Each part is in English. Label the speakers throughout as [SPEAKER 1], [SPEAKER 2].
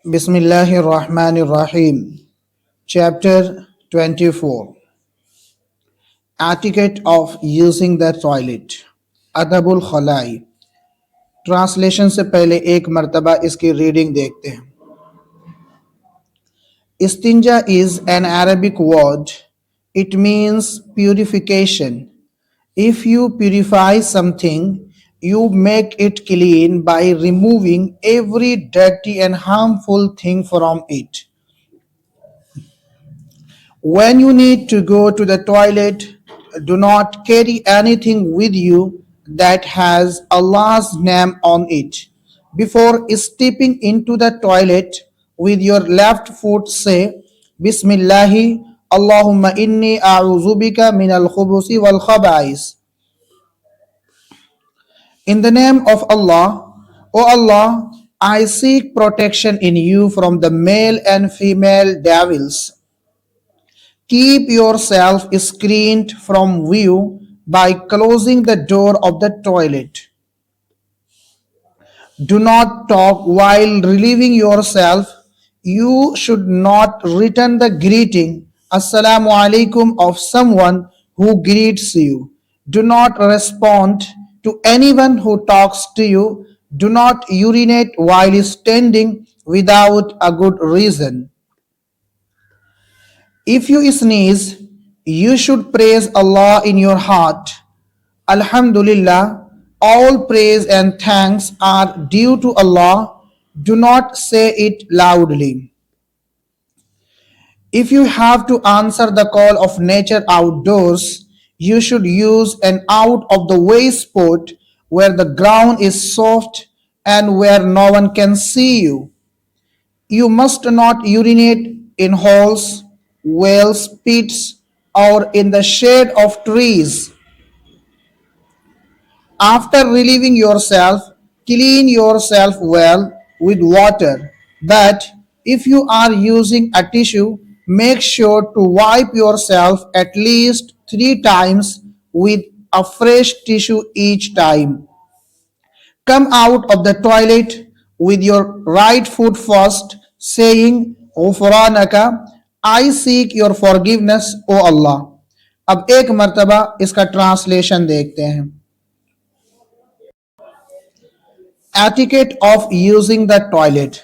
[SPEAKER 1] Bismillahir Rahmanir Rahim. Chapter 24. Etiquette of using the toilet. Adabul Khalai. Translation से पहले एक मर्तबा इसकी रीडिंग देखते हैं. Istinja is an Arabic word. It means purification. If you purify something, you make it clean by removing every dirty and harmful thing from it. When you need to go to the toilet, do not carry anything with you that has Allah's name on it. Before stepping into the toilet with your left foot, say, Bismillahi, Allahumma inni a'udhubika min al-khubusi wal khaba'is. In the name of Allah, O Allah, I seek protection in you from the male and female devils. Keep yourself screened from view by closing the door of the toilet. Do not talk while relieving yourself. You should not return the greeting Assalamu alaikum of someone who greets you. Do not respond to anyone who talks to you. Do not urinate while standing without a good reason. If you sneeze, you should praise Allah in your heart. Alhamdulillah, all praise and thanks are due to Allah. Do not say it loudly. If you have to answer the call of nature outdoors, you should use an out of the way spot where the ground is soft and where no one can see you. You must not urinate in holes, wells, pits, or in the shade of trees. After relieving yourself, clean yourself well with water. But if you are using a tissue, make sure to wipe yourself at least 3 times with a fresh tissue each time. Come out of the toilet with your right foot first, saying, Ghufranaka, I seek your forgiveness, O Allah. अब एक मर्तबा इसका translation देखते हैं. Etiquette of using the toilet.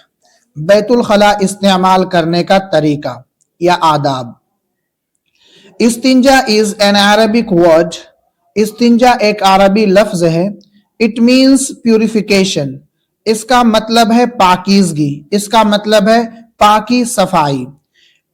[SPEAKER 1] Betul खला इस्तेमाल करने का तरीका या आदाब. इस्तिंजा इज एन अरबिक वर्ड. इस्तिंजा एक अरबी लफ्ज है. It means purification. इसका मतलब है पाकीज़गी. इसका मतलब है पाकी सफाई.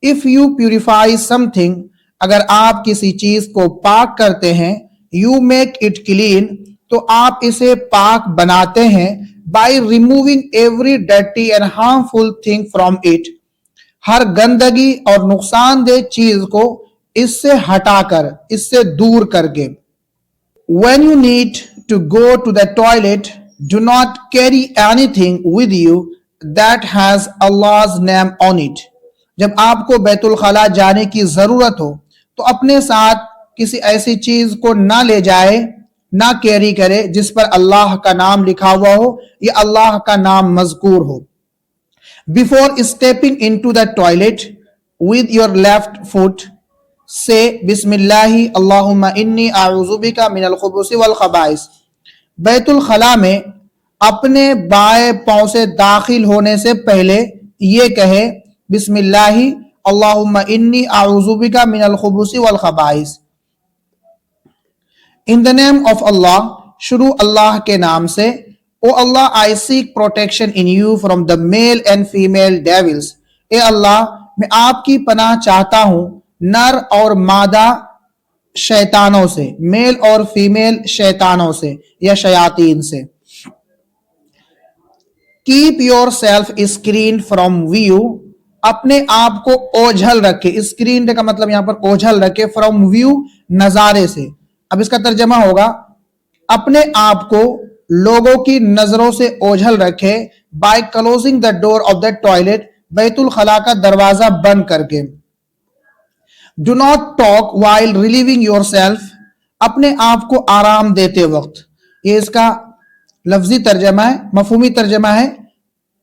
[SPEAKER 1] इफ यू प्यूरिफाई समथिंग, अगर आप किसी चीज को पाक करते हैं, यू मेक इट क्लीन, तो आप इसे पाक बनाते हैं. By removing every dirty and harmful thing from it, हर गंदगी और नुकसानदेह चीज को इससे हटाकर, इससे दूर करके. When you need to go to the toilet, do not carry anything with you that has Allah's name on it. जब आपको बैतुल खला जाने की जरूरत हो तो अपने साथ किसी ऐसी चीज को ना ले जाए, ना कैरी करे जिस पर अल्लाह का नाम लिखा हुआ हो या अल्लाह का नाम मजकूर हो. Before stepping into the toilet with your left foot, से बिस्मिल्लाहि अल्लाहुम्मा इन्नी आऊज़ु बिका मिनल खुबुसी वल खबाइस. बैतुल खला में अपने बाएं पांव से दाखिल होने से पहले ये कहे, बिस्मिल्लाहि अल्लाहुम्मा इन्नी आऊज़ु बिका मिनल खुबुसी वल खबाइस. In the name of Allah, शुरू अल्लाह के नाम से. O Allah, I seek protection in you from the male and female devils. ए अल्लाह, मैं आपकी पनाह चाहता हूं नर और मादा शैतानों से, मेल और फीमेल शैतानों से या शयातीन से. Keep your self screen from view, अपने आप को ओझल रखे. स्क्रीन का मतलब यहां पर ओझल रखे. फ्रॉम व्यू, नजारे से. अब इसका तर्जमा होगा, अपने आप को लोगों की नजरों से ओझल रखे. By closing the door of the toilet, Betul खला का दरवाजा बंद करके. Do not talk while relieving your self, अपने आप को आराम देते वक्त. ये इसका लफ्जी तर्जमा है. मफहूमी तर्जमा है,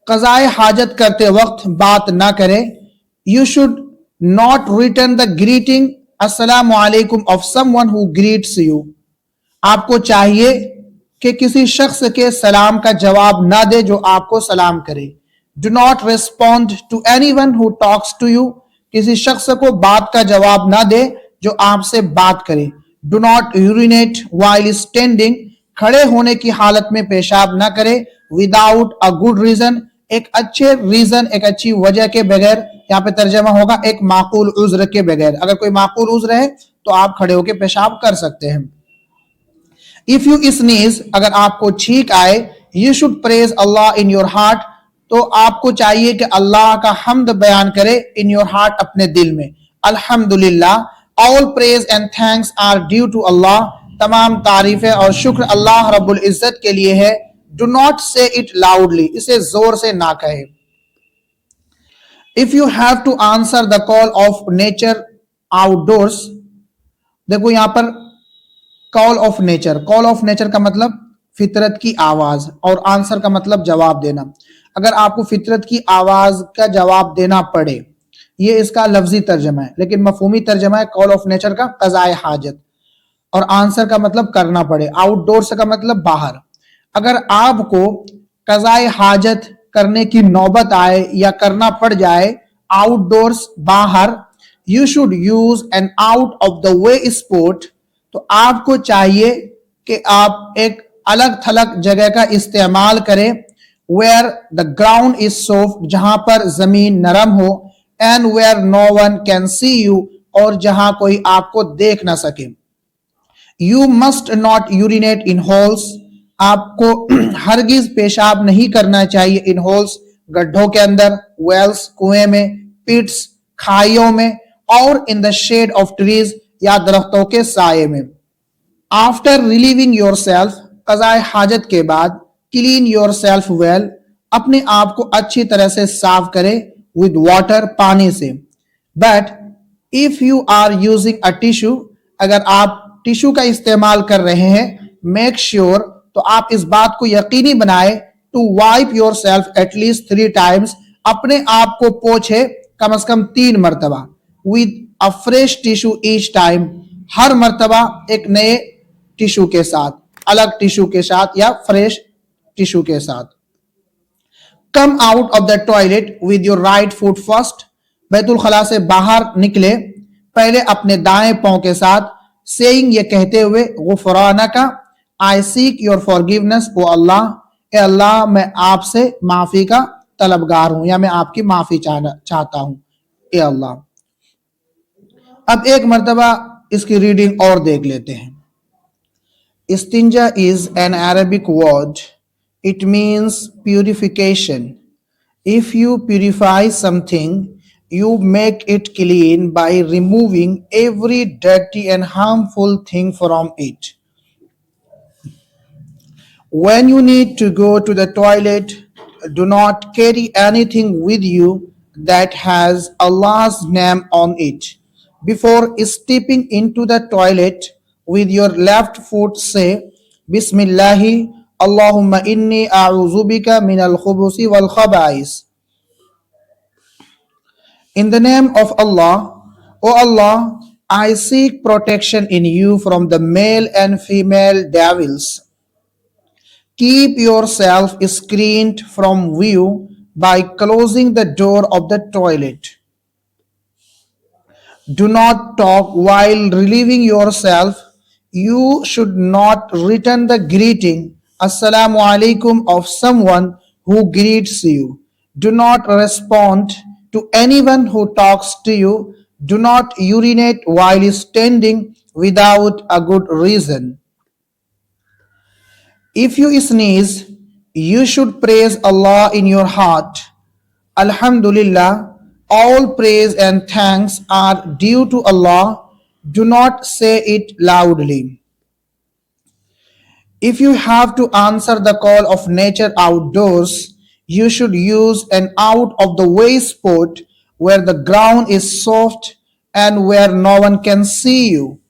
[SPEAKER 1] قضائے حاجت کرتے وقت بات نہ کرے. You should not return the greeting السلام علیکم of someone who greets you. آپ کو چاہیے کہ کسی شخص کے سلام کا جواب نہ دے جو آپ کو سلام کرے. Do not respond to anyone who talks to you. کسی شخص کو بات کا جواب نہ دے جو آپ سے بات کرے. Do not urinate while standing. کھڑے ہونے کی حالت میں پیشاب نہ کرے. Without a good reason. ایک اچھے ریزن، ایک اچھی وجہ کے بغیر. یہاں پہ ترجمہ ہوگا ایک معقول عذر کے بغیر. اگر کوئی معقول عذر ہے تو آپ کھڑے ہو کے پیشاب کر سکتے ہیں. If you sneeze, اگر آپ کو چھینک آئے, you should praise Allah in your heart. تو آپ کو چاہیے کہ اللہ کا حمد بیان کرے in your heart اپنے دل میں. الحمدللہ. All praise and thanks are due to Allah. تمام تعریفیں اور شکر اللہ رب العزت کے لیے ہے. Do not say it loudly. اسے زور سے نہ کہے. If you have to answer the call of nature outdoors. دیکھو یہاں پر کال of nature. Call of nature کا مطلب فطرت کی آواز اور آنسر کا مطلب جواب دینا. اگر آپ کو فطرت کی آواز کا جواب دینا پڑے, یہ اس کا لفظی ترجمہ ہے, لیکن مفہومی ترجمہ ہے کال آف نیچر کا قضائے حاجت, اور آنسر کا مطلب کرنا پڑے. آؤٹ ڈورس کا مطلب باہر. اگر آپ کو قضائے حاجت کرنے کی نوبت آئے یا کرنا پڑ جائے آؤٹ ڈورس باہر, you should use an out of the way sport. تو آپ کو چاہیے کہ آپ ایک الگ تھلگ جگہ کا استعمال کریں. where the ground is soft, جہاں پر زمین نرم ہو. and where no one can see you, اور جہاں کوئی آپ کو دیکھ نہ سکے. you must not urinate in holes. آپ کو ہرگز پیشاب نہیں کرنا چاہیے in holes, گڈھوں کے اندر. wells, کنویں میں. pits, کھائیوں میں. اور in the shade of trees, یا درختوں کے سائے میں. After relieving yourself, قضائے حاجت کے بعد. Clean yourself well, اپنے آپ کو اچھی طرح سے صاف کرے. With water, پانی سے. But if you are using a tissue, اگر آپ ٹیشو کا استعمال کر رہے ہیں, make sure, تو آپ اس بات کو یقینی بنائے to wipe yourself at least 3 times, اپنے آپ کو پوچھے کم از کم 3 مرتبہ. With a fresh tissue each time, ہر مرتبہ ایک نئے ٹیشو کے ساتھ, الگ ٹیشو کے ساتھ یا فریش ٹیشو کے ساتھ. Come out of the toilet with your right foot first. بیت الخلا سے باہر نکلے پہلے اپنے دائیں پاؤں کے ساتھ. Saying, یہ کہتے ہوئے, غفرانک, I seek your forgiveness, او اللہ, اے اللہ میں آپ سے معافی کا طلبگار ہوں, یا میں آپ کی معافی چاہتا ہوں اے اللہ. اب ایک مرتبہ اس کی ریڈنگ اور دیکھ لیتے ہیں. Istinja is an Arabic word. It means purification. If you purify something, you make it clean by removing every dirty and harmful thing from it. When you need to go to the toilet, do not carry anything with you that has Allah's name on it. Before stepping into the toilet, with your left foot say, Bismillahi, Allahumma inni a'udhu bika min al-khubusi wal khaba'is. In the name of Allah, O Allah, I seek protection in you from the male and female devils. Keep yourself screened from view by closing the door of the toilet. Do not talk while relieving yourself. You should not return the greeting Assalamu alaikum of someone who greets you. Do not respond to anyone who talks to you. Do not urinate while standing without a good reason. If you sneeze, you should praise Allah in your heart. Alhamdulillah, all praise and thanks are due to Allah. Do not say it loudly. If you have to answer the call of nature outdoors, you should use an out of the way spot where the ground is soft and where no one can see you.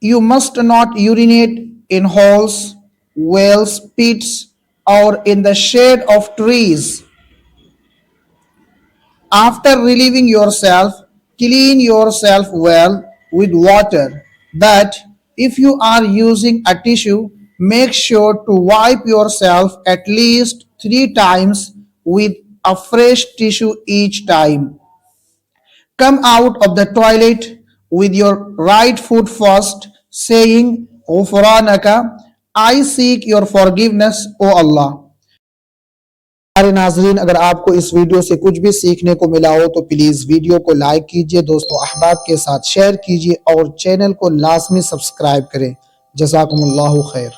[SPEAKER 1] You must not urinate in holes, wells, pits, or in the shade of trees. After relieving yourself, clean yourself well with water. That if you are using a tissue, make sure to wipe yourself at least 3 times with a fresh tissue each time. Come out of the toilet with your right foot first, saying, Ghufranaka, I seek your forgiveness, O Allah. ہمارے ناظرین، اگر آپ کو اس video سے کچھ بھی سیکھنے کو ملا ہو تو پلیز ویڈیو کو لائک کیجئے، دوستو احباب کے ساتھ شیئر کیجئے اور چینل کو لازمی سبسکرائب کریں۔ جزاکم اللہ خیر۔